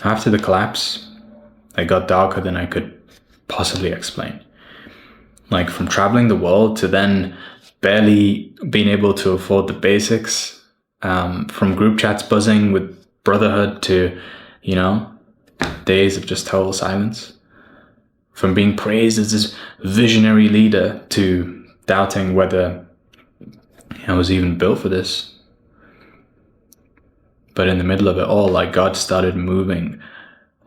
After the collapse, it got darker than I could possibly explain. Like from traveling the world to then barely being able to afford the basics, from group chats buzzing with brotherhood to, days of just total silence. From being praised as this visionary leader to doubting whether I was even built for this. But in the middle of it all, like God started moving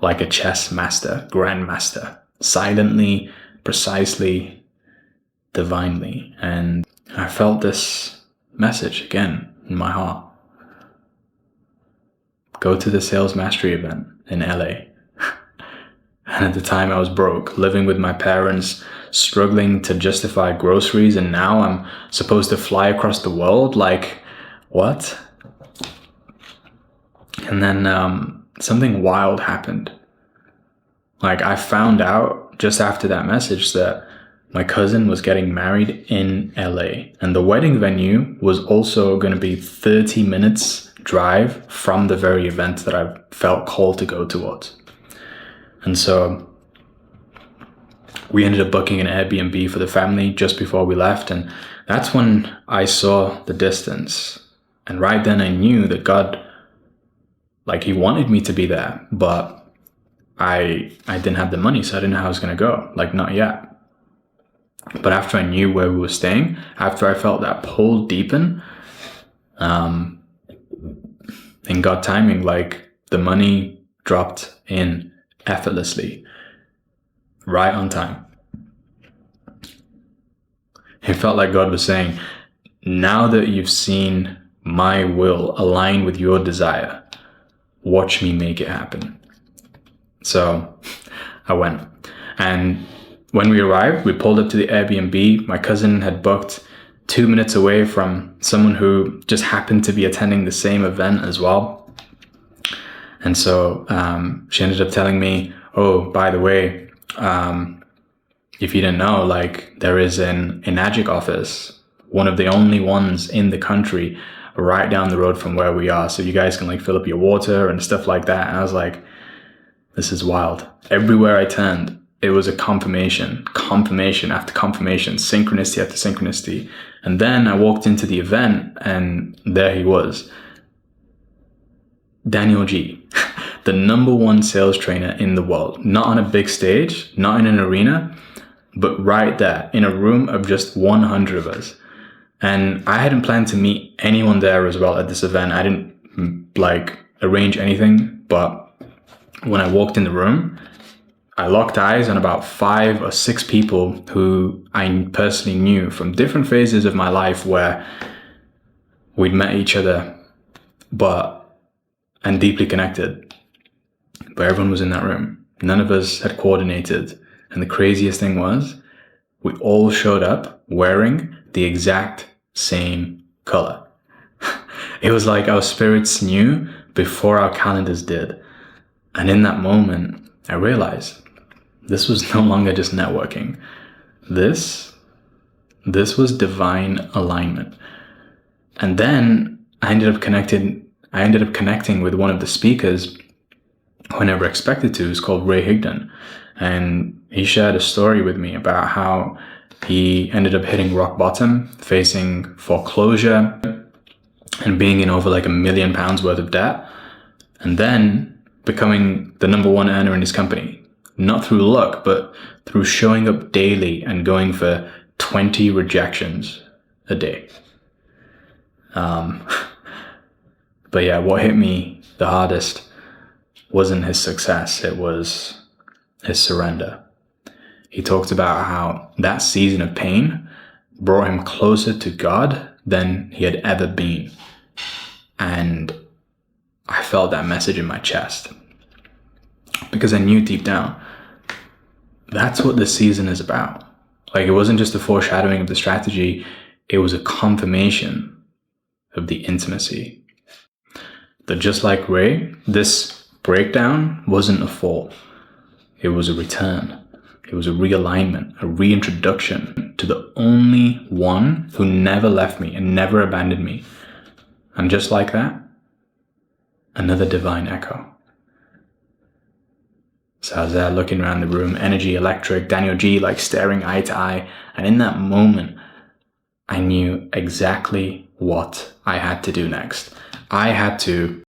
like a chess master, grandmaster, silently, precisely, divinely. And I felt this message again in my heart. Go to the Sales Mastery event in LA. And at the time I was broke, living with my parents, struggling to justify groceries, and now I'm supposed to fly across the world? Like, what? And then something wild happened. Like, I found out just after that message that my cousin was getting married in LA, and the wedding venue was also going to be 30 minutes drive from the very event that I felt called to go towards. And so we ended up booking an Airbnb for the family just before we left. And that's when I saw the distance. And right then I knew that God, like, he wanted me to be there, but I didn't have the money, so I didn't know how I was going to go. Like, not yet. But after I knew where we were staying, after I felt that pull deepen, in God timing, like, the money dropped in effortlessly, right on time. It felt like God was saying, now that you've seen my will align with your desire, watch me make it happen. So I went. And when we arrived, we pulled up to the Airbnb. My cousin had booked 2 minutes away from someone who just happened to be attending the same event as well. And so she ended up telling me, oh, by the way, if you didn't know, like, there is an Enagic office, one of the only ones in the country, right down the road from where we are. So you guys can, like, fill up your water and stuff like that. And I was like, this is wild. Everywhere I turned, it was a confirmation after confirmation, synchronicity after synchronicity. And then I walked into the event and there he was. Daniel G, the #1 sales trainer in the world, not on a big stage, not in an arena, but right there in a room of just 100 of us. And I hadn't planned to meet anyone there as well at this event. I didn't arrange anything, but when I walked in the room, I locked eyes on about 5 or 6 people who I personally knew from different phases of my life where we'd met each other, and deeply connected. But everyone was in that room. None of us had coordinated. And the craziest thing was, we all showed up wearing the exact same color. It was like our spirits knew before our calendars did. And in that moment, I realized this was no longer just networking. This was divine alignment. And then I ended up connecting with one of the speakers who I never expected to. It's called Ray Higdon. And he shared a story with me about how he ended up hitting rock bottom, facing foreclosure and being in over like £1 million worth of debt, and then becoming the #1 earner in his company. Not through luck, but through showing up daily and going for 20 rejections a day. But yeah, what hit me the hardest wasn't his success, it was his surrender. He talked about how that season of pain brought him closer to God than he had ever been. And I felt that message in my chest, because I knew deep down, that's what this season is about. Like, it wasn't just a foreshadowing of the strategy, it was a confirmation of the intimacy. That just like Ray, this breakdown wasn't a fall. It was a return. It was a realignment, a reintroduction to the only one who never left me and never abandoned me. And just like that, another divine echo. So I was there looking around the room, energy, electric, Daniel G, like staring eye to eye. And in that moment, I knew exactly what I had to do next. I had to